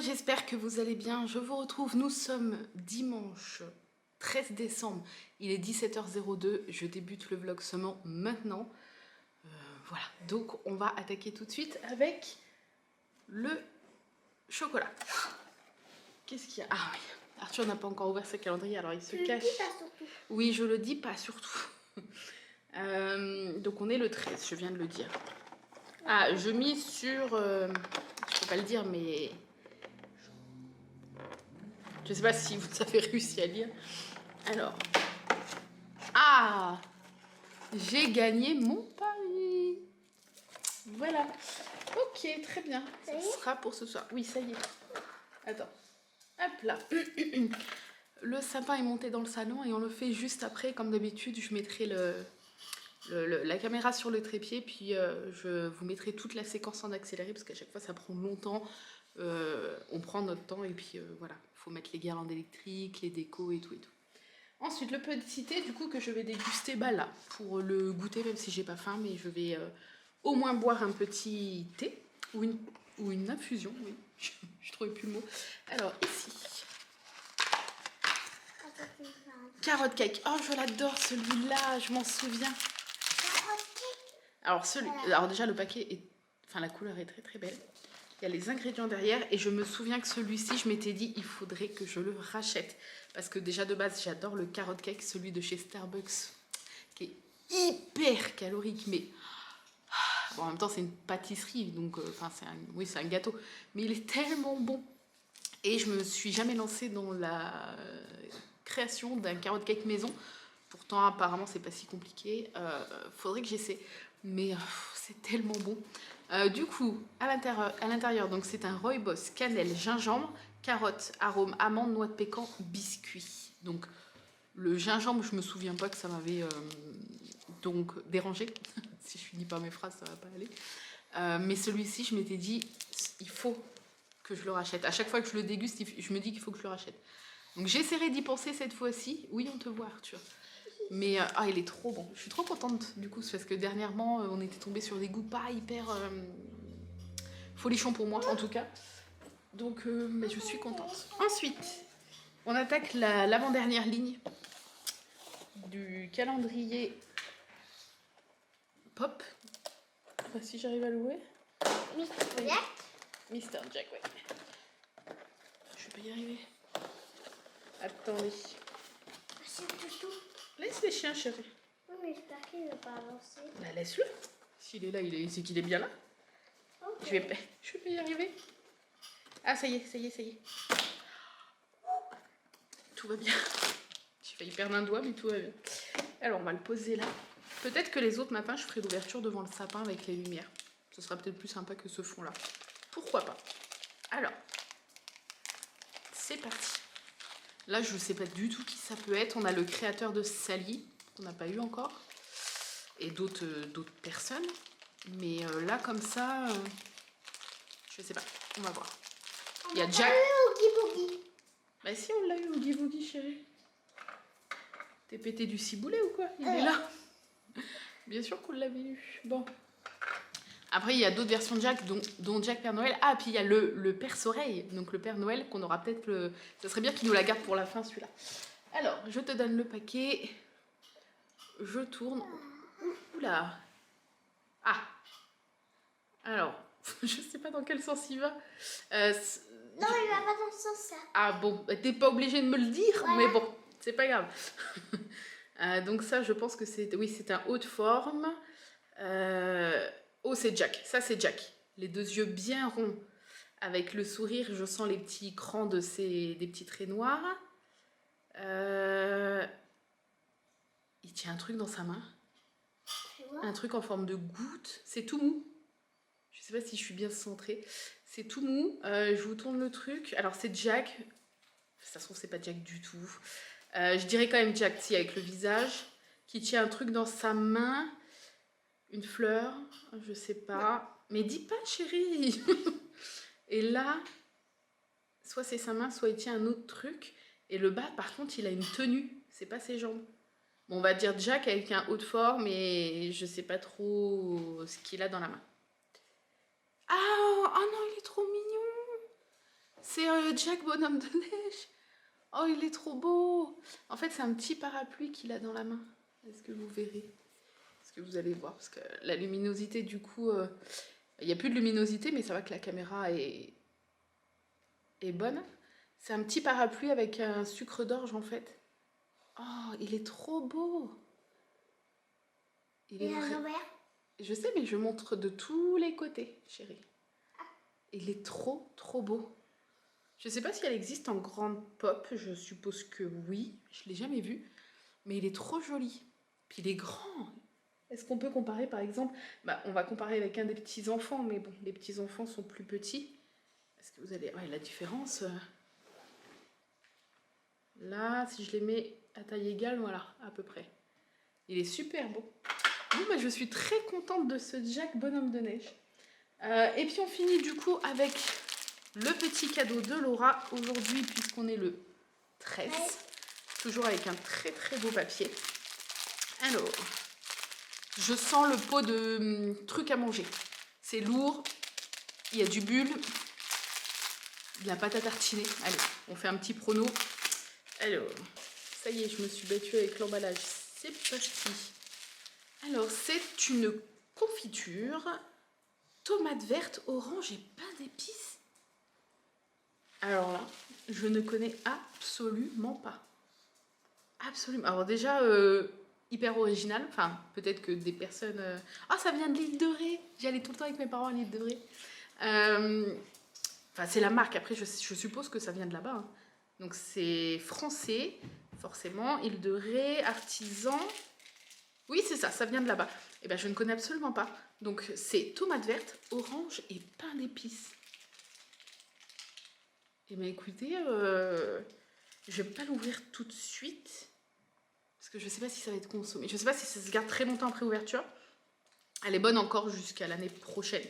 j'espère que vous allez bien. Je vous retrouve, nous sommes dimanche 13 décembre, il est 17h02, je débute le vlog seulement maintenant. Voilà, donc on va attaquer tout de suite avec le chocolat. Qu'est-ce qu'il y a? Ah oui, Arthur n'a pas encore ouvert sa calendrier, alors il se cache. Le dis pas surtout. Oui, je le dis pas surtout. Donc on est le 13, je viens de le dire. Ah, je mise sur... je peux pas le dire, mais... Je sais pas si vous avez réussi à lire. Alors... Ah! J'ai gagné mon pari. Voilà. Ok, très bien. Ça sera pour ce soir. Oui, ça y est. Attends. Hop là. Le sapin est monté dans le salon et on le fait juste après. Comme d'habitude, je mettrai la caméra sur le trépied. Puis je vous mettrai toute la séquence en accéléré parce qu'à chaque fois, ça prend longtemps. On prend notre temps et puis voilà. Il faut mettre les guirlandes électriques, les décos et tout et tout. Ensuite, le petit thé, du coup, que je vais déguster là, pour le goûter, même si j'ai pas faim, mais je vais au moins boire un petit thé, ou une infusion, oui, je trouvais plus le mot. Alors, ici, carotte cake. Oh, je l'adore, celui-là, je m'en souviens. Alors, alors déjà, le paquet est... Enfin, la couleur est très très belle. Il y a les ingrédients derrière et je me souviens que celui-ci, je m'étais dit, il faudrait que je le rachète. Parce que déjà de base, j'adore le carrot cake, celui de chez Starbucks, qui est hyper calorique. Mais bon, en même temps, c'est une pâtisserie, donc oui, c'est un gâteau. Mais il est tellement bon. Et je me suis jamais lancée dans la création d'un carrot cake maison. Pourtant, apparemment, c'est pas si compliqué. Faudrait que j'essaie. Mais c'est tellement bon. Du coup, à l'intérieur, donc c'est un rooibos, cannelle, gingembre, carotte, arôme, amande, noix de pécan, biscuit. Donc le gingembre, je me souviens pas que ça m'avait donc dérangé. Si je finis pas mes phrases, ça va pas aller. Mais celui-ci, je m'étais dit, il faut que je le rachète. À chaque fois que je le déguste, je me dis qu'il faut que je le rachète. Donc j'essaierai d'y penser cette fois-ci. Oui, on te voit, Arthur. Mais il est trop bon. Je suis trop contente du coup, parce que dernièrement, on était tombé sur des goûts pas hyper folichons pour moi, en tout cas. Donc, mais je suis contente. Ensuite, on attaque l'avant-dernière ligne du calendrier Pop. Enfin, si j'arrive à louer. Mr. Jack. Mr. Jack, ouais. Je vais pas y arriver. Attendez. C'est tout. Laisse les chiens, chérie. Oui, mais j'espère qu'il ne va pas avancer. Bah, laisse-le. S'il est là, c'est qu'il est bien là. Okay. Je vais pas y arriver. Ah, ça y est. Tout va bien. J'ai failli perdre un doigt, mais tout va bien. Alors, on va le poser là. Peut-être que les autres matins, je ferai l'ouverture devant le sapin avec les lumières. Ce sera peut-être plus sympa que ce fond-là. Pourquoi pas? Alors, c'est parti. Là, je ne sais pas du tout qui ça peut être. On a le créateur de Sally, qu'on n'a pas eu encore. Et d'autres personnes. Mais là, comme ça, je sais pas. On va voir. Il y a Jack. Bah si, on l'a eu, Oogie Boogie, chérie. T'es pété du ciboulet ou quoi? Il est là. Bien sûr qu'on l'avait eu. Bon. Après, il y a d'autres versions de Jack, dont Jack Père Noël. Ah, puis il y a le Père Soleil, donc le Père Noël, qu'on aura peut-être le... Ça serait bien qu'il nous la garde pour la fin, celui-là. Alors, je te donne le paquet. Je tourne. Oula. Ah. Alors, je sais pas dans quel sens il va. Non, il va pas dans ce sens-là. Ah bon, t'es pas obligé de me le dire, voilà. Mais bon, c'est pas grave. Donc ça, je pense que c'est... Oui, c'est un haut de forme. Oh, c'est Jack. Ça, c'est Jack. Les deux yeux bien ronds. Avec le sourire, je sens les petits crans des petits traits noirs. Il tient un truc dans sa main. Un truc en forme de goutte. C'est tout mou. Je sais pas si je suis bien centrée. C'est tout mou. Je vous tourne le truc. Alors, c'est Jack. Ça se trouve, c'est pas Jack du tout. Je dirais quand même Jack, si, avec le visage. Qui tient un truc dans sa main. Une fleur, je sais pas. Mais dis pas, chérie. Et là, soit c'est sa main, soit il tient un autre truc. Et le bas, par contre, il a une tenue. C'est pas ses jambes. Bon, on va dire Jack avec un haut de forme, mais je sais pas trop ce qu'il a dans la main. Ah, oh non, il est trop mignon. C'est Jack Bonhomme de Neige. Oh, il est trop beau. En fait, c'est un petit parapluie qu'il a dans la main. Est-ce que vous verrez? Est-ce que vous allez voir? Parce que la luminosité, du coup, il n'y a plus de luminosité, mais ça va que la caméra est bonne. C'est un petit parapluie avec un sucre d'orge, en fait. Oh, il est trop beau. Il est vrai. Je sais, mais je montre de tous les côtés, chérie. Il est trop, trop beau. Je ne sais pas si elle existe en grande pop. Je suppose que oui. Je ne l'ai jamais vu. Mais il est trop joli. Puis il est grand. Est-ce qu'on peut comparer, par exemple... on va comparer avec un des petits-enfants. Mais bon, les petits-enfants sont plus petits. Est-ce que vous allez... Ouais, la différence... Là, si je les mets à taille égale, voilà, à peu près. Il est super beau. Bon, je suis très contente de ce Jack Bonhomme de Neige. Et puis on finit du coup avec le petit cadeau de Laura aujourd'hui, puisqu'on est le 13. Toujours avec un très très beau papier. Alors, je sens le pot de trucs à manger. C'est lourd, il y a du bulle, de la pâte à tartiner. Allez, on fait un petit prono. Alors, ça y est, je me suis battue avec l'emballage. C'est parti. Alors, c'est une confiture, tomate verte, orange et pain d'épices. Alors là, je ne connais absolument pas. Absolument. Alors déjà, hyper original. Enfin, peut-être que des personnes... Ah, ça vient de l'île de Ré. J'y allais tout le temps avec mes parents à l'île de Ré. Enfin, c'est la marque. Après, je suppose que ça vient de là-bas. Hein. Donc, c'est français, forcément. Île de Ré, artisan... Oui, c'est ça, ça vient de là-bas. Eh bien, je ne connais absolument pas. Donc, c'est tomate verte, orange et pain d'épices. Eh bien, écoutez, je ne vais pas l'ouvrir tout de suite. Parce que je ne sais pas si ça va être consommé. Je ne sais pas si ça se garde très longtemps après ouverture. Elle est bonne encore jusqu'à l'année prochaine.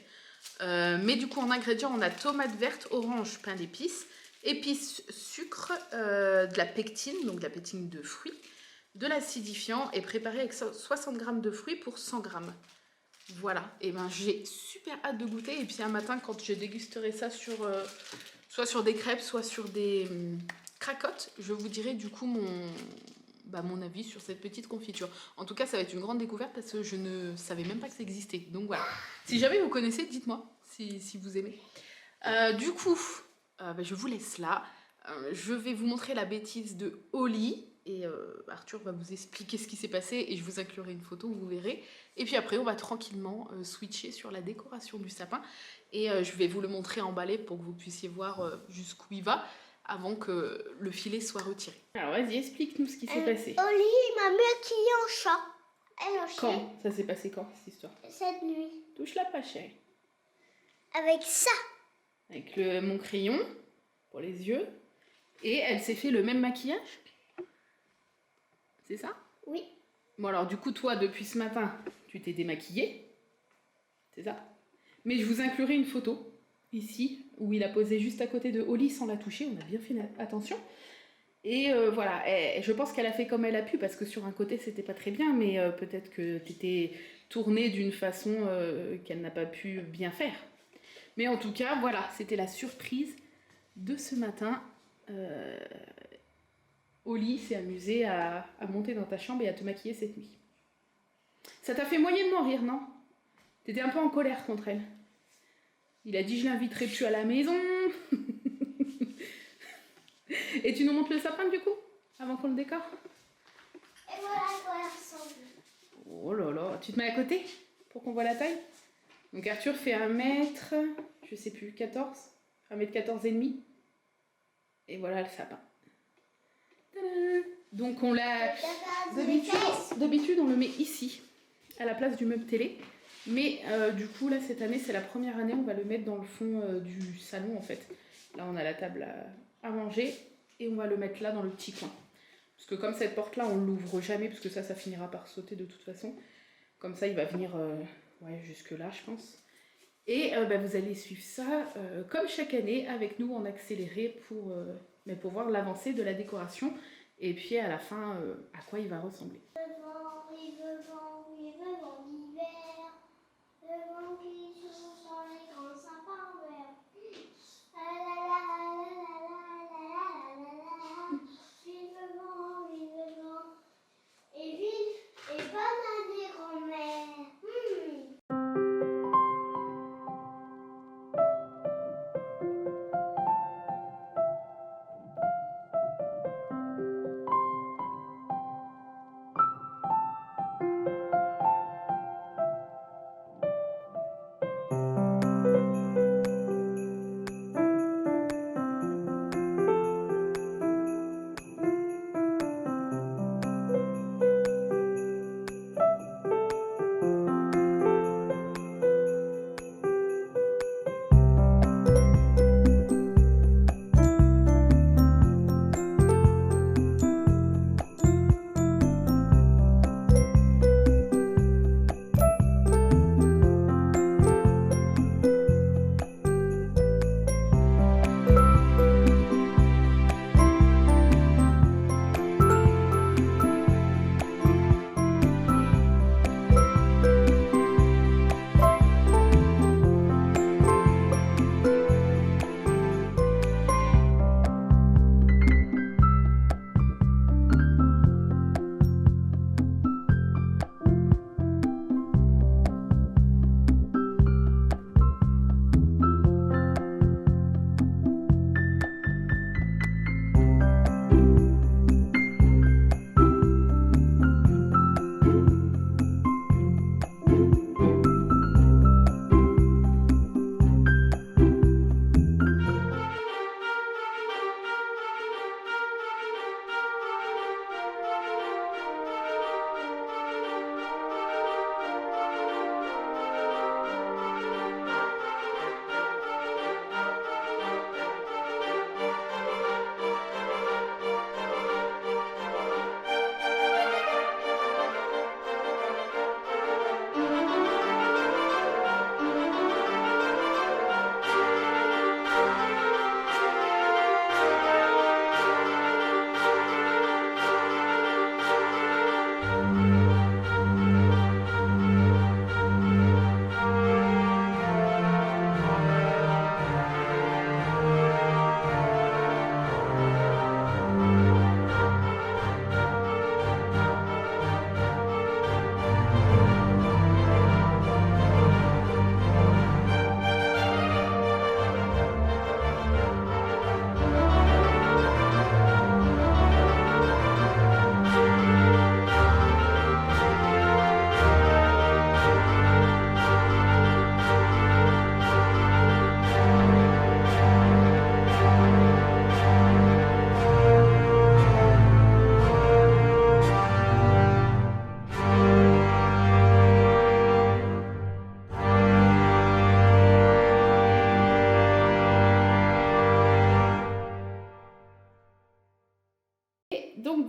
Mais du coup, en ingrédients, on a tomate verte, orange, pain d'épices, épices, sucre, de la pectine, donc de la pectine de fruits, de l'acidifiant et préparé avec 60 g de fruits pour 100 g. Voilà, et ben j'ai super hâte de goûter. Et puis un matin, quand je dégusterai ça soit sur des crêpes, soit sur des cracottes, je vous dirai du coup mon avis sur cette petite confiture. En tout cas, ça va être une grande découverte parce que je ne savais même pas que ça existait. Donc voilà, si jamais vous connaissez, dites-moi si vous aimez. Du coup, je vous laisse là. Je vais vous montrer la bêtise de Oli. Et Arthur va vous expliquer ce qui s'est passé et je vous inclurai une photo, vous verrez. Et puis après, on va tranquillement switcher sur la décoration du sapin. Et je vais vous le montrer emballé pour que vous puissiez voir jusqu'où il va avant que le filet soit retiré. Alors vas-y, explique-nous ce qui s'est passé. Oli m'a maquillée en chat. Quand? Ça s'est passé quand, cette histoire? Cette nuit. Touche-la pas, chérie. Avec ça. Avec mon crayon pour les yeux. Et elle s'est fait le même maquillage? C'est ça? Oui. Bon alors du coup, toi, depuis ce matin, tu t'es démaquillée. C'est ça? Mais je vous inclurai une photo, ici, où il a posé juste à côté de Oli sans la toucher. On a bien fait attention. Et voilà, je pense qu'elle a fait comme elle a pu, parce que sur un côté, c'était pas très bien, mais peut-être que t'étais tournée d'une façon qu'elle n'a pas pu bien faire. Mais en tout cas, voilà, c'était la surprise de ce matin. Oli s'est amusée à monter dans ta chambre et à te maquiller cette nuit. Ça t'a fait moyennement rire, non? T'étais un peu en colère contre elle. Il a dit je l'inviterai plus à la maison. Et tu nous montres le sapin du coup? Avant qu'on le décore? Et voilà à quoi elle ressemble. Oh là là, tu te mets à côté pour qu'on voit la taille? Donc Arthur fait 1m, je sais plus, 14, 1m14 et demi. Et voilà le sapin. Tadam! Donc on l'a... D'habitude on le met ici, à la place du meuble télé. Mais du coup là cette année c'est la première année, on va le mettre dans le fond du salon en fait. Là on a la table à manger et on va le mettre là dans le petit coin. Parce que comme cette porte là on l'ouvre jamais parce que ça finira par sauter de toute façon. Comme ça il va venir jusque là je pense. Et vous allez suivre ça comme chaque année avec nous en accéléré pour voir l'avancée de la décoration. Et puis à la fin à quoi il va ressembler. Le vent d'hiver, le vent qui souffle sur les grands sapins verts. Ah là là là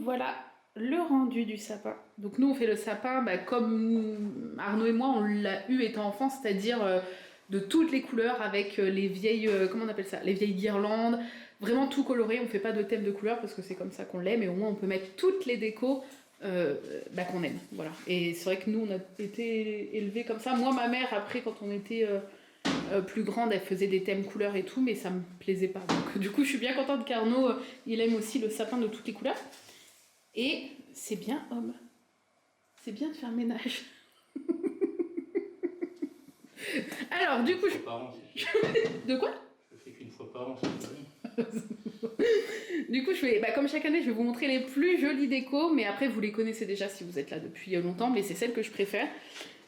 voilà le rendu du sapin. Donc nous on fait le sapin comme Arnaud et moi on l'a eu étant enfant, c'est-à-dire de toutes les couleurs avec les vieilles, comment on appelle ça, les vieilles guirlandes, vraiment tout coloré. On fait pas de thème de couleurs parce que c'est comme ça qu'on l'aime, mais au moins on peut mettre toutes les décos qu'on aime. Voilà. Et c'est vrai que nous on a été élevés comme ça. Moi ma mère après quand on était plus grande elle faisait des thèmes couleurs et tout, mais ça me plaisait pas. Donc du coup je suis bien contente qu'Arnaud il aime aussi le sapin de toutes les couleurs. Et c'est bien homme. C'est bien de faire ménage. Alors, du coup... De quoi? Je le fais qu'une fois par an, c'est pas bien. Du coup, je fais... comme chaque année, je vais vous montrer les plus jolies décos, mais après, vous les connaissez déjà si vous êtes là depuis longtemps, mais c'est celles que je préfère.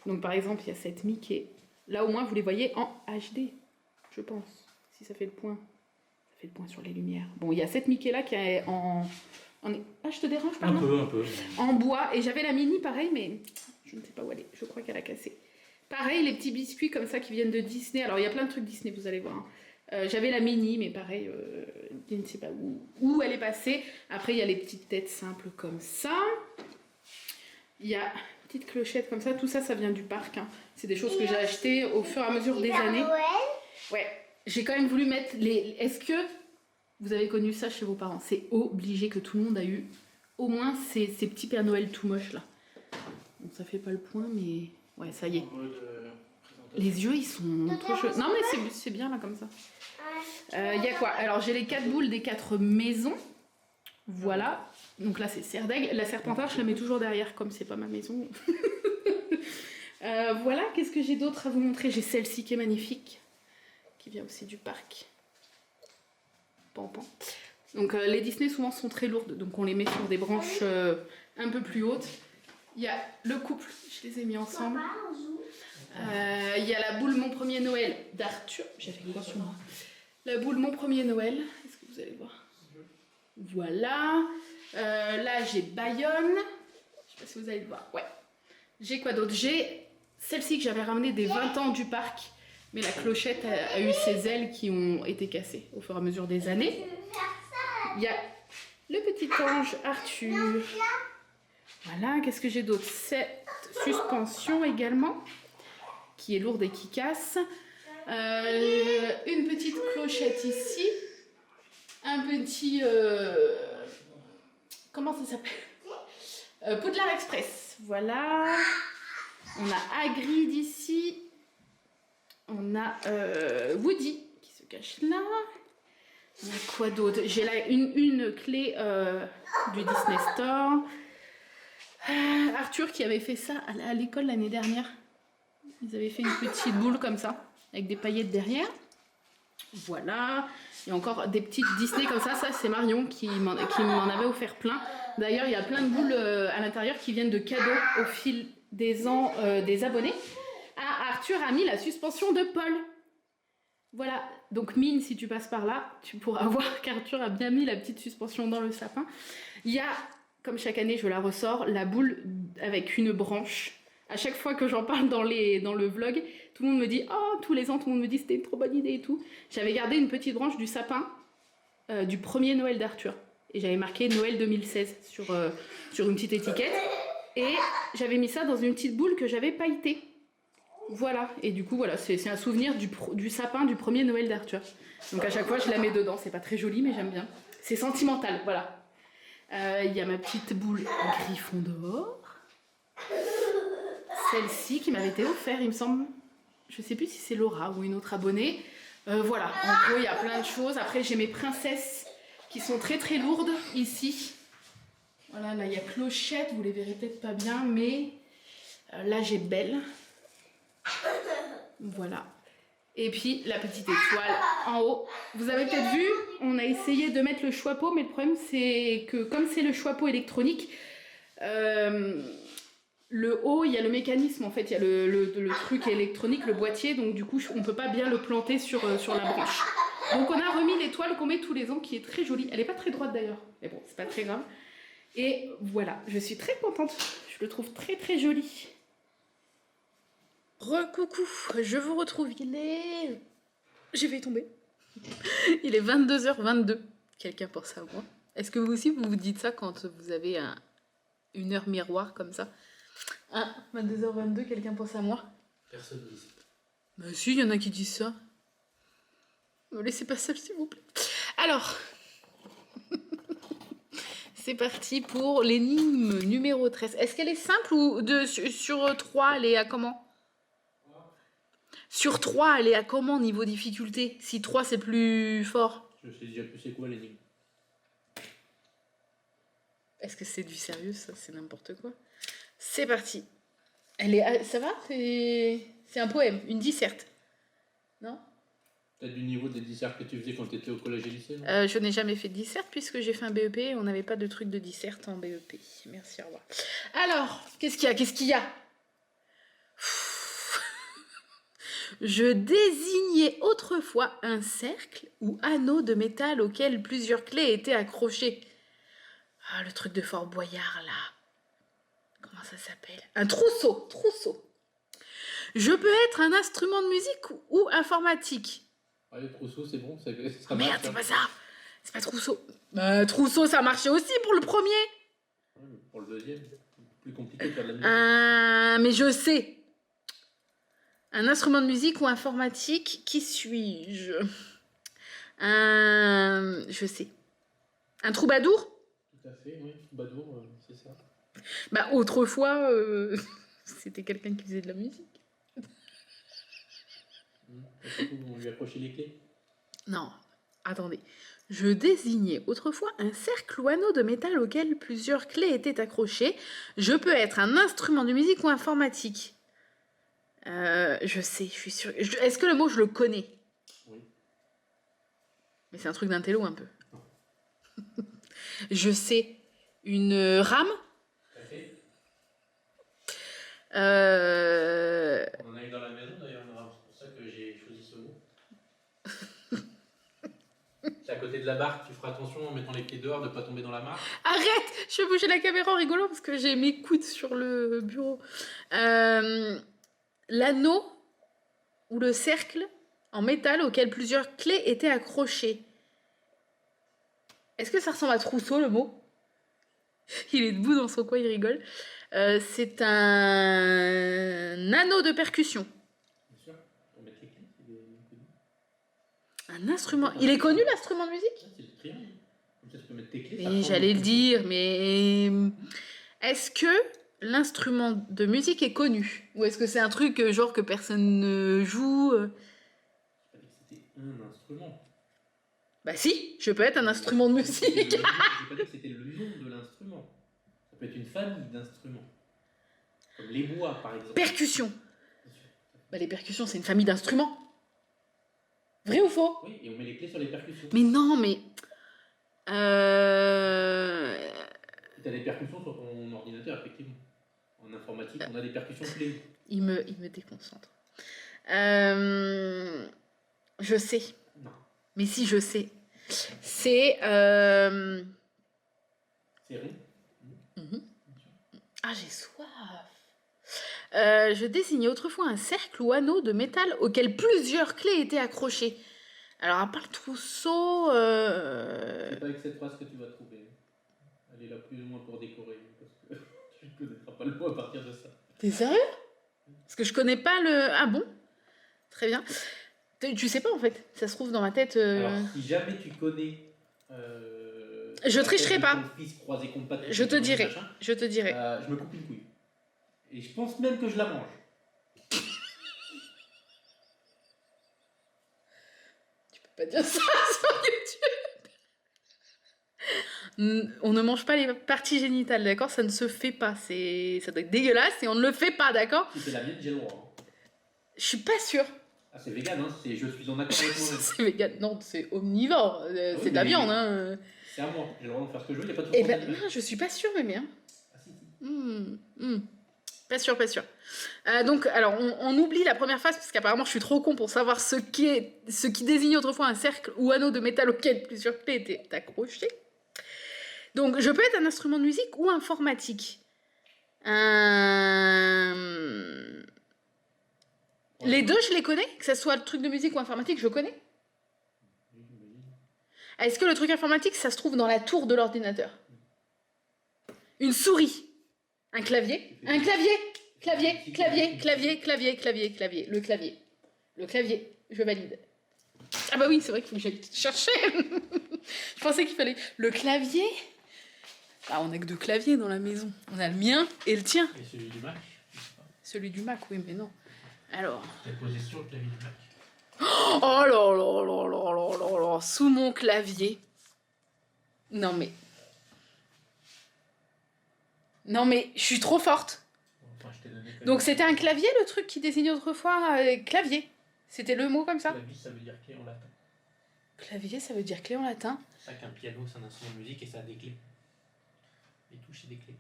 Donc, par exemple, il y a cette Mickey. Là, au moins, vous les voyez en HD, je pense. Si ça fait le point. Ça fait le point sur les lumières. Bon, il y a cette Mickey-là qui est en... Ah, je te dérange, pardon? Un peu. En bois. Et j'avais la mini, pareil, mais je ne sais pas où elle est. Je crois qu'elle a cassé. Pareil, les petits biscuits comme ça qui viennent de Disney. Alors, il y a plein de trucs Disney, vous allez voir. J'avais la mini, mais pareil, je ne sais pas où elle est passée. Après, il y a les petites têtes simples comme ça. Il y a une petite clochette comme ça. Tout ça, ça vient du parc. Hein. C'est des choses que j'ai achetées au fur et à mesure des années. Ouais, j'ai quand même voulu mettre les... Est-ce que vous avez connu ça chez vos parents? C'est obligé que tout le monde a eu au moins ces petits Père Noël tout moches là. Donc ça fait pas le point, mais ouais, ça y est. Les yeux, ils sont trop chauds. Non, mais c'est bien là comme ça. Il y a quoi? Alors j'ai les 4 boules des 4 maisons. Voilà. Donc là, c'est Serdaigle. La Serpentard, je la mets toujours derrière, comme c'est pas ma maison. Voilà, qu'est-ce que j'ai d'autre à vous montrer? J'ai celle-ci qui est magnifique, qui vient aussi du parc. Pampan. Donc les Disney souvent sont très lourdes, donc on les met sur des branches un peu plus hautes. Il y a le couple, je les ai mis ensemble. Il y a la boule Mon Premier Noël d'Arthur. J'avais quoi sur moi? La boule Mon Premier Noël. Est-ce que vous allez voir? Voilà. Là j'ai Bayonne. Je sais pas si vous allez le voir. Ouais. J'ai quoi d'autre? J'ai celle-ci que j'avais ramenée des 20 ans du parc. Mais la clochette a eu ses ailes qui ont été cassées au fur et à mesure des années. Il y a le petit ange Arthur. Voilà, qu'est-ce que j'ai d'autre? Cette suspension également, qui est lourde et qui casse. Une petite clochette ici. Un petit... comment ça s'appelle? Poudlard Express. Voilà. On a Hagrid ici. On a Woody qui se cache là. On a quoi d'autre? J'ai là une clé du Disney Store. Arthur qui avait fait ça à l'école l'année dernière. Ils avaient fait une petite boule comme ça, avec des paillettes derrière. Voilà. Il y a encore des petites Disney comme ça. Ça, c'est Marion qui m'en avait offert plein. D'ailleurs, il y a plein de boules à l'intérieur qui viennent de cadeaux au fil des ans des abonnés. Ah, Arthur a mis la suspension de Paul. Voilà, donc Mine, si tu passes par là, tu pourras voir qu'Arthur a bien mis la petite suspension dans le sapin. Il y a, comme chaque année, je la ressors, la boule avec une branche. À chaque fois que j'en parle dans le vlog, tout le monde me dit « Oh, tous les ans, tout le monde me dit c'était une trop bonne idée et tout. » J'avais gardé une petite branche du sapin du premier Noël d'Arthur. Et j'avais marqué Noël 2016 sur une petite étiquette. Et j'avais mis ça dans une petite boule que j'avais pailletée. Voilà, et du coup, voilà, c'est un souvenir du sapin du premier Noël d'Arthur. Donc à chaque fois, je la mets dedans. C'est pas très joli, mais j'aime bien. C'est sentimental, voilà. Il y a ma petite boule Gryffondor. Celle-ci qui m'avait été offerte, il me semble. Je sais plus si c'est Laura ou une autre abonnée. Voilà, en gros, il y a plein de choses. Après, j'ai mes princesses qui sont très très lourdes ici. Voilà, là, il y a Clochette. Vous les verrez peut-être pas bien, mais là, j'ai Belle. Voilà. Et puis la petite étoile en haut. Vous avez peut-être vu, on a essayé de mettre le Choixpeau, mais le problème c'est que comme c'est le Choixpeau électronique, le haut, il y a le mécanisme en fait, il y a le truc électronique, le boîtier, donc du coup on peut pas bien le planter sur la branche. Donc on a remis l'étoile qu'on met tous les ans, qui est très jolie. Elle est pas très droite d'ailleurs, mais bon, c'est pas très grave. Et voilà, je suis très contente. Je le trouve très très joli. Recoucou, je vous retrouve, j'ai failli tomber. Il est 22h22, quelqu'un pense à moi. Est-ce que vous aussi, vous vous dites ça quand vous avez une heure miroir comme ça? 22h22, quelqu'un pense à moi? Personne ne dit ça. Bah si, il y en a qui disent ça. Me laissez pas seule, s'il vous plaît. Alors, c'est parti pour l'énigme numéro 13. Est-ce qu'elle est simple ou sur 3, elle est à comment? Sur 3, elle est à comment niveau difficulté? Si 3, c'est plus fort. Je sais déjà plus c'est quoi l'énigme. Est-ce que c'est du sérieux, ça? C'est n'importe quoi. C'est parti. Elle est... Ça va? C'est un poème, une disserte. Non? Peut-être du niveau des dissertes que tu faisais quand tu étais au collège et lycée, non? Je n'ai jamais fait de disserte puisque j'ai fait un BEP et on n'avait pas de truc de disserte en BEP. Merci, au revoir. Alors, qu'est-ce qu'il y a? Je désignais autrefois un cercle ou anneau de métal auquel plusieurs clés étaient accrochées. Ah, le truc de Fort Boyard, là. Comment ça s'appelle? Un trousseau. Je peux être un instrument de musique ou informatique. Ah, le trousseau, c'est bon, ça Oh, marche. merde, c'est pas ça. C'est pas trousseau. Trousseau, ça marchait aussi pour le premier. Ouais, pour le deuxième, plus compliqué de faire de la musique. Mais je sais. Un instrument de musique ou informatique, qui suis-je? Je sais. Un troubadour? Tout à fait, oui, troubadour, c'est ça. Bah, autrefois, c'était quelqu'un qui faisait de la musique. Et du coup, on lui accrochait les clés. Non, attendez. Je désignais autrefois un cercle ou anneau de métal auquel plusieurs clés étaient accrochées. Je peux être un instrument de musique ou informatique. Je sais, je suis sûre. Est-ce que le mot, je le connais? Oui. Mais c'est un truc d'intello un peu. Je sais. Une rame? Tout à fait. Euh... On en a eu dans la maison d'ailleurs, une rame. C'est pour ça que j'ai choisi ce mot. C'est à côté de la barque, tu feras attention en mettant les pieds dehors de ne pas tomber dans la mare. Arrête! Je vais bouger la caméra en rigolant parce que j'ai mes coudes sur le bureau. L'anneau ou le cercle en métal auquel plusieurs clés étaient accrochées. Est-ce que ça ressemble à trousseau, le mot? Il est debout dans son coin, il rigole. C'est un anneau de percussion. Bien sûr, pour mettre les clés, c'est connu. Un instrument. Il est connu, l'instrument de musique? Ça, c'est le triangle. Comme ça, tu peux mettre tes clés. Mais j'allais le dire, mais est-ce que l'instrument de musique est connu? Ou est-ce que c'est un truc genre que personne ne joue? J'ai pas dit que c'était un instrument. Bah si, je peux être un instrument de musique. J'ai pas dit que c'était le nom de l'instrument. Ça peut être une famille d'instruments. Comme les bois, par exemple. Percussion. Bien sûr. Bah les percussions, c'est une famille d'instruments. Vrai ou faux? Oui, et on met les clés sur les percussions. Mais non, mais... Tu as des percussions sur ton ordinateur, effectivement. En informatique, on a des percussions clés. Il me déconcentre. Je sais. Non. Mais si, je sais. C'est... C'est rond. Ah, j'ai soif. Je désignais autrefois un cercle ou anneau de métal auquel plusieurs clés étaient accrochées. Alors, à part le trousseau... C'est pas avec cette phrase que tu vas trouver. Elle est là plus ou moins pour décorer. Parce que tu ne connaîtras pas le mot à partir de ça. T'es sérieux? Parce que je connais pas le... Ah bon? Très bien. Tu sais pas, en fait. Ça se trouve dans ma tête... Alors, si jamais tu connais... Je tricherai pas. Je te dirai. Machin, Je te dirai. je me coupe une couille. Et je pense même que je la mange. Tu peux pas dire ça sur YouTube. On ne mange pas les parties génitales, d'accord? Ça ne se fait pas. Ça doit être dégueulasse et on ne le fait pas, d'accord? Si c'est la mienne, j'ai le droit. Hein. Je suis pas sûre. Ah, c'est vegan, hein? Je suis en accord avec moi-même. C'est vegan. Non, c'est omnivore. C'est de la viande, hein. C'est à moi. J'ai le droit de faire ce que je veux, il n'y a pas de Eh souci. ben, non, je suis pas sûre, mais bien. Ah, si. Pas sûr, pas sûr. Donc, alors, on oublie la première phase, parce qu'apparemment, je suis trop con pour savoir ce qui désigne autrefois un cercle ou anneau de métal auquel plusieurs clés étaient accrochées. Donc, je peux être un instrument de musique ou informatique. Les deux, je les connais. Que ce soit le truc de musique ou informatique, je connais. Est-ce que le truc informatique, ça se trouve dans la tour de l'ordinateur? Une souris. Un clavier. Un clavier. Clavier, clavier, clavier, clavier, clavier, clavier. Le clavier. Le clavier. Je valide. Ah bah oui, c'est vrai qu'il faut que j'aille chercher. Je pensais qu'il fallait... Le clavier. Ah, on n'a que 2 claviers dans la maison. On a le mien et le tien. Et celui du Mac? Celui du Mac, oui, mais non. Alors... T'as posé sur le clavier du Mac. Oh là là là là là là là. Sous mon clavier. Non mais... Non mais, je suis trop forte. Enfin, je t'ai donné Donc c'était un clavier, le truc qui désignait autrefois clavier. C'était le mot comme ça. Clavier, ça veut dire clé en latin. Clavier, ça veut dire clé en latin. C'est ça qu'un piano, c'est un instrument de musique et ça a des clés. Les touches, c'est des clés.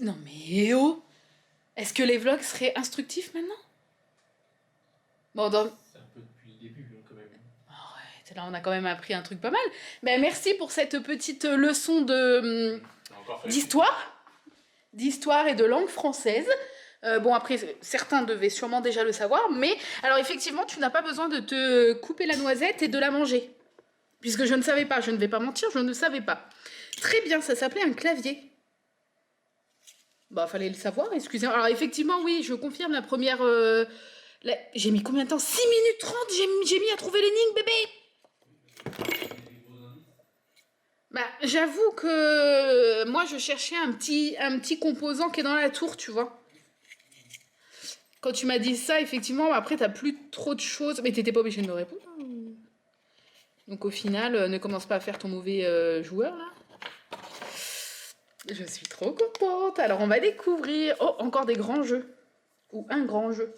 Non mais oh. Est-ce que les vlogs seraient instructifs maintenant? Bon, C'est un peu depuis le début, quand même. Arrête, là on a quand même appris un truc pas mal. Ben, merci pour cette petite leçon de d'histoire et de langue française. Bon, après, certains devaient sûrement déjà le savoir, mais alors effectivement, tu n'as pas besoin de te couper la noisette et de la manger. Puisque je ne savais pas, je ne vais pas mentir, je ne savais pas. Très bien, ça s'appelait un clavier. Bah, fallait le savoir, excusez-moi. Alors effectivement, oui, je confirme la première... J'ai mis combien de temps? 6 minutes 30, j'ai mis à trouver l'énigme, bébé. Bah, j'avoue que moi, je cherchais un petit composant qui est dans la tour, tu vois. Quand tu m'as dit ça, effectivement, après, t'as plus trop de choses. Mais t'étais pas obligé de me répondre. Hein. Donc au final, ne commence pas à faire ton mauvais joueur, là. Je suis trop contente. Alors, on va découvrir... Oh, encore des grands jeux. Ou un grand jeu.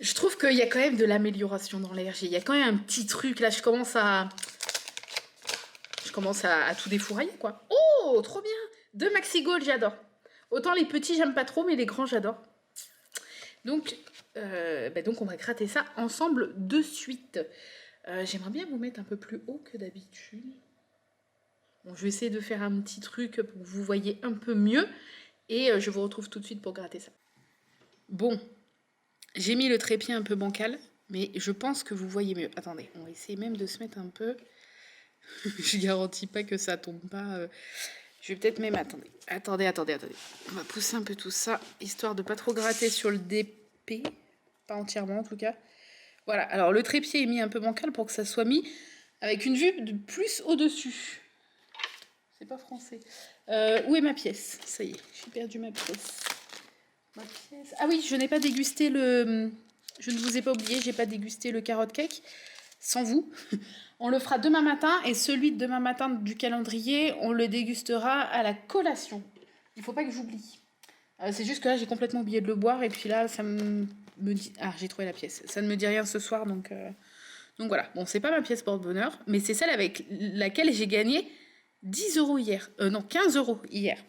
Je trouve qu'il y a quand même de l'amélioration dans l'RG. Il y a quand même un petit truc. Là, je commence à tout défourailler, quoi. Oh, trop bien. 2 Maxi Gold, j'adore. Autant les petits, j'aime pas trop, mais les grands, j'adore. Donc, on va gratter ça ensemble de suite. J'aimerais bien vous mettre un peu plus haut que d'habitude. Bon, je vais essayer de faire un petit truc pour que vous voyez un peu mieux. Et je vous retrouve tout de suite pour gratter ça. Bon, j'ai mis le trépied un peu bancal, mais je pense que vous voyez mieux. Attendez, on va essayer même de se mettre un peu... Je garantis pas que ça tombe pas. Je vais peut-être même... Attendez. On va pousser un peu tout ça, histoire de pas trop gratter sur le DP. Pas entièrement, en tout cas. Voilà, alors le trépied est mis un peu bancal pour que ça soit mis avec une vue de plus au-dessus. C'est pas français. Où est ma pièce? Ça y est, j'ai perdu ma pièce. Ah oui, je n'ai pas dégusté le... Je ne vous ai pas oublié, j'ai pas dégusté le carrot cake. Sans vous. On le fera demain matin et celui de demain matin du calendrier, on le dégustera à la collation. Il faut pas que j'oublie. C'est juste que là, j'ai complètement oublié de le boire et puis là, ça me dit... Ah, j'ai trouvé la pièce. Ça ne me dit rien ce soir, donc voilà. Bon, c'est pas ma pièce porte-bonheur, mais c'est celle avec laquelle j'ai gagné 10 € hier. Non, 15 € hier.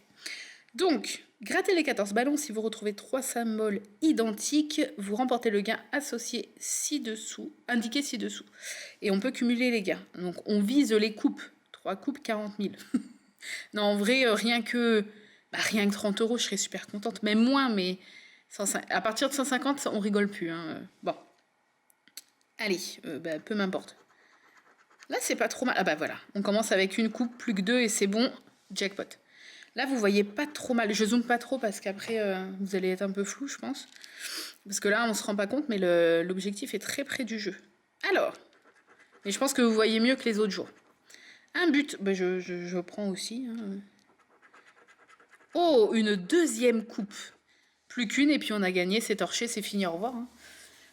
Donc, grattez les 14 ballons. Si vous retrouvez 3 symboles identiques, vous remportez le gain associé ci-dessous, indiqué ci-dessous. Et on peut cumuler les gains. Donc, on vise les coupes. 3 coupes, 40 000. Non, en vrai, rien que 30 €, je serais super contente. Même moins, mais à partir de 150, on rigole plus. Hein. Bon. Allez, peu m'importe. Là, c'est pas trop mal. Ah bah voilà, on commence avec une coupe, plus que 2 et c'est bon, jackpot. Là, vous voyez pas trop mal. Je zoome pas trop parce qu'après, vous allez être un peu flou, je pense. Parce que là, on se rend pas compte, mais l'objectif est très près du jeu. Alors, mais je pense que vous voyez mieux que les autres jours. Un but, je prends aussi. Hein. Oh, une deuxième coupe. Plus qu'une et puis on a gagné, c'est torché, c'est fini, au revoir. Hein.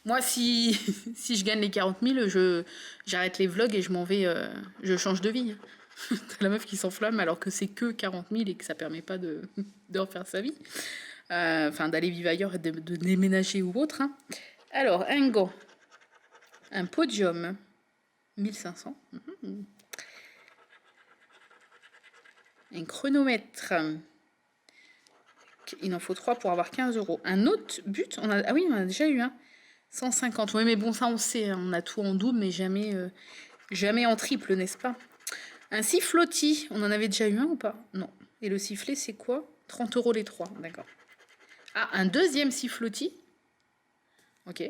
Moi, si je gagne les 40 000, j'arrête les vlogs et je m'en vais, je change de vie. T'as la meuf qui s'enflamme alors que c'est que 40 000 et que ça permet pas de refaire sa vie. Enfin, d'aller vivre ailleurs et de déménager ou autre. Hein. Alors, un gant. Un podium. 1500. Un chronomètre. Il en faut 3 pour avoir 15 €. Un autre but. Ah oui, on a déjà eu un. 150. Oui, mais bon, ça on sait. Hein, on a tout en double, mais jamais en triple, n'est-ce pas? Un sifflotis. On en avait déjà eu un ou pas? Non. Et le sifflet, c'est quoi? 30 € les 3. D'accord. Ah, un deuxième sifflotis. Ok.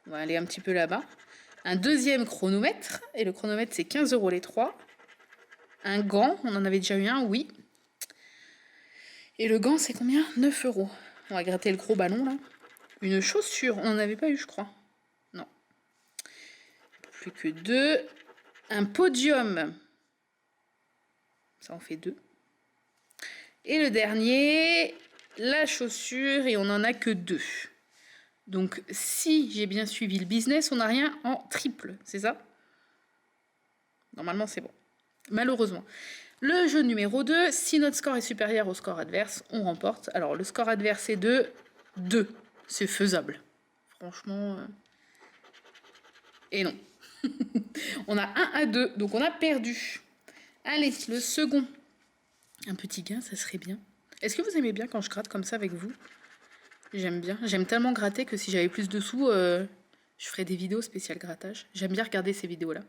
On va aller un petit peu là-bas. Un deuxième chronomètre. Et le chronomètre, c'est 15 € les 3. Un gant. On en avait déjà eu un, oui. Et le gant, c'est combien? 9 €. On va gratter le gros ballon, là. Une chaussure. On n'en avait pas eu, je crois. Non. Plus que 2. Un podium. Ça en fait 2. Et le dernier, la chaussure. Et on n'en a que 2. Donc, si j'ai bien suivi le business, on n'a rien en triple, c'est ça? Normalement, c'est bon. Malheureusement. Le jeu numéro 2, si notre score est supérieur au score adverse, on remporte. Alors, le score adverse est de 2. C'est faisable. Franchement... Et non. On a 1 à 2, donc on a perdu. Allez, le second. Un petit gain, ça serait bien. Est-ce que vous aimez bien quand je gratte comme ça avec vous? J'aime bien. J'aime tellement gratter que si j'avais plus de sous, je ferais des vidéos spéciales grattage. J'aime bien regarder ces vidéos-là.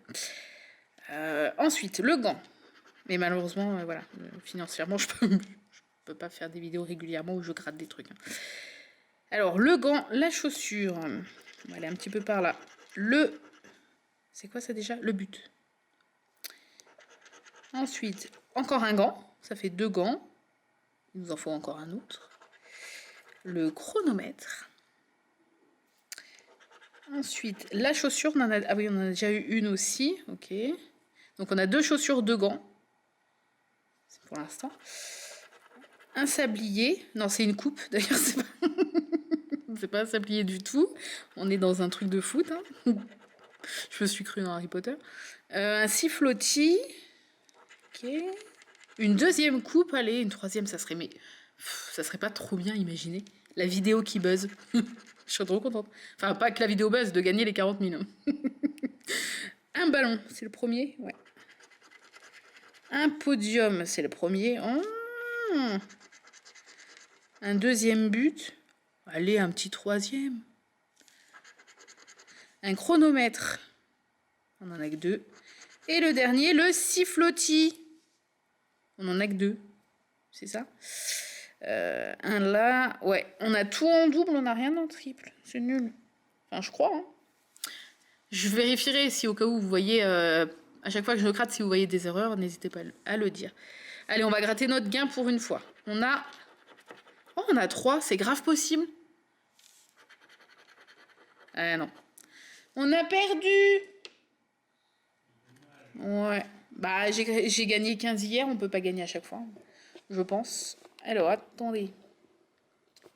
Ensuite, le gant. Mais malheureusement, voilà, financièrement, je peux pas faire des vidéos régulièrement où je gratte des trucs. Alors, le gant, la chaussure. On va aller un petit peu par là. C'est quoi ça déjà? Le but. Ensuite, encore un gant. Ça fait 2 gants. Il nous en faut encore un autre. Le chronomètre. Ensuite, la chaussure, on en a déjà eu une aussi. Ok. Donc, on a 2 chaussures, 2 gants. C'est pour l'instant. Un sablier. Non, c'est une coupe. D'ailleurs, c'est pas un sablier du tout. On est dans un truc de foot. Hein. Je me suis cru dans Harry Potter. Un sifflotis. Ok. Une deuxième coupe. Allez, une troisième, ça serait... Mais ça serait pas trop bien, imaginez. La vidéo qui buzz. Je serais trop contente. Enfin, pas que la vidéo buzz, de gagner les 40 000. Un ballon, c'est le premier. Ouais. Un podium, c'est le premier. Oh. Un deuxième but. Allez, un petit troisième. Un chronomètre. On en a que 2. Et le dernier, le sifflotis. On en a que 2. C'est ça? Un là. Ouais, on a tout en double, on n'a rien en triple. C'est nul. Enfin, je crois. Hein. Je vérifierai si au cas où vous voyez, à chaque fois que je gratte, si vous voyez des erreurs, n'hésitez pas à le dire. Allez, on va gratter notre gain pour une fois. On a 3, c'est grave possible. Ah non. On a perdu. Ouais. Bah, j'ai gagné 15 hier, on peut pas gagner à chaque fois. Je pense. Alors, attendez.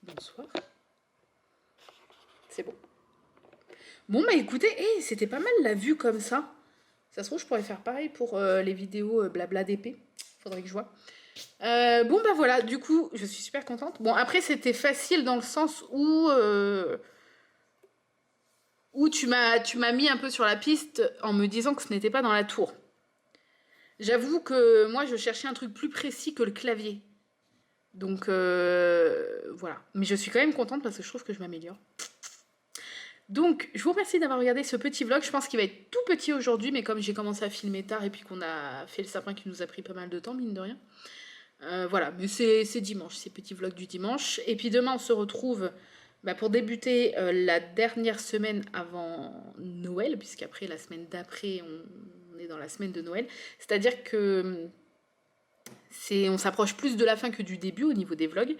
Bonsoir. C'est bon. Bon, bah écoutez, c'était pas mal la vue comme ça. Ça se trouve, je pourrais faire pareil pour les vidéos blabla d'épée. Faudrait que je vois. Bon, bah voilà, du coup, je suis super contente. Bon, après, c'était facile dans le sens où tu m'as mis un peu sur la piste en me disant que ce n'était pas dans la tour. J'avoue que moi, je cherchais un truc plus précis que le clavier. Donc, voilà. Mais je suis quand même contente parce que je trouve que je m'améliore. Donc, je vous remercie d'avoir regardé ce petit vlog. Je pense qu'il va être tout petit aujourd'hui, mais comme j'ai commencé à filmer tard et puis qu'on a fait le sapin qui nous a pris pas mal de temps, mine de rien. Voilà, mais c'est dimanche, c'est petit vlog du dimanche. Et puis demain, on se retrouve pour débuter la dernière semaine avant Noël, puisqu'après, la semaine d'après, on est dans la semaine de Noël. C'est-à-dire que on s'approche plus de la fin que du début au niveau des vlogs.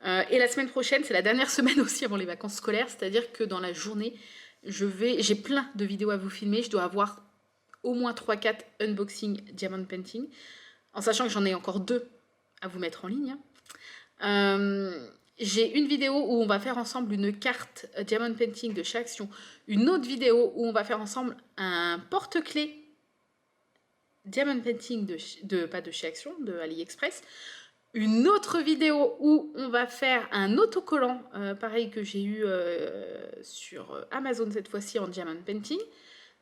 Et la semaine prochaine, c'est la dernière semaine aussi avant les vacances scolaires, c'est-à-dire que dans la journée, j'ai plein de vidéos à vous filmer. Je dois avoir au moins 3-4 unboxing diamond painting, en sachant que j'en ai encore 2 à vous mettre en ligne. J'ai une vidéo où on va faire ensemble une carte diamond painting de chez Action, une autre vidéo où on va faire ensemble un porte-clés diamond painting pas de chez Action, de AliExpress. Une autre vidéo où on va faire un autocollant, pareil que j'ai eu sur Amazon cette fois-ci en diamond painting.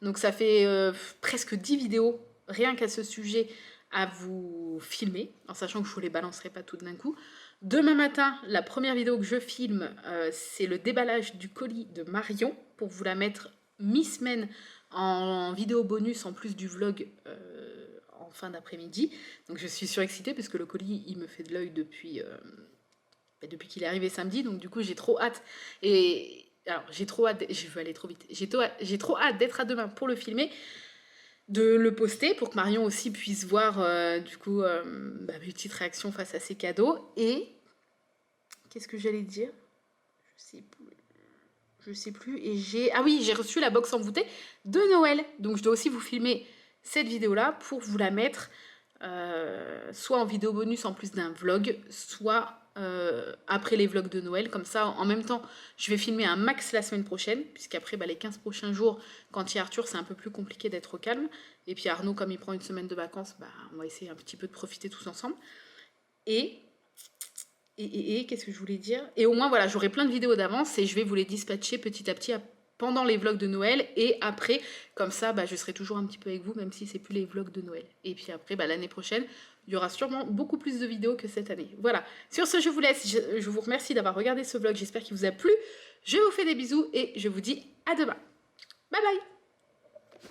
Donc ça fait presque 10 vidéos rien qu'à ce sujet à vous filmer, en sachant que je ne vous les balancerai pas toutes d'un coup. Demain matin, la première vidéo que je filme, c'est le déballage du colis de Marion, pour vous la mettre mi-semaine en vidéo bonus en plus du vlog en fin d'après-midi. Donc je suis surexcitée parce que le colis, il me fait de l'œil depuis qu'il est arrivé samedi. Donc du coup, j'ai trop hâte. Et Alors, j'ai trop hâte, je veux aller trop vite, j'ai trop hâte d'être à demain pour le filmer, de le poster pour que Marion aussi puisse voir du coup mes petites réactions face à ces cadeaux. Et qu'est-ce que j'allais dire? Je sais plus. Et j'ai reçu la box envoûtée de Noël. Donc je dois aussi vous filmer cette vidéo là pour vous la mettre soit en vidéo bonus en plus d'un vlog, soit après les vlogs de Noël. Comme ça, en même temps, je vais filmer un max la semaine prochaine, puisqu'après les 15 prochains jours, quand il y a Arthur, c'est un peu plus compliqué d'être au calme. Et puis Arnaud, comme il prend une semaine de vacances, on va essayer un petit peu de profiter tous ensemble. Et qu'est-ce que je voulais dire? Et au moins, voilà, j'aurai plein de vidéos d'avance et je vais vous les dispatcher petit à petit pendant les vlogs de Noël et après, comme ça, je serai toujours un petit peu avec vous, même si c'est plus les vlogs de Noël. Et puis après, l'année prochaine, il y aura sûrement beaucoup plus de vidéos que cette année. Voilà. Sur ce, je vous laisse. Je vous remercie d'avoir regardé ce vlog. J'espère qu'il vous a plu. Je vous fais des bisous et je vous dis à demain. Bye bye!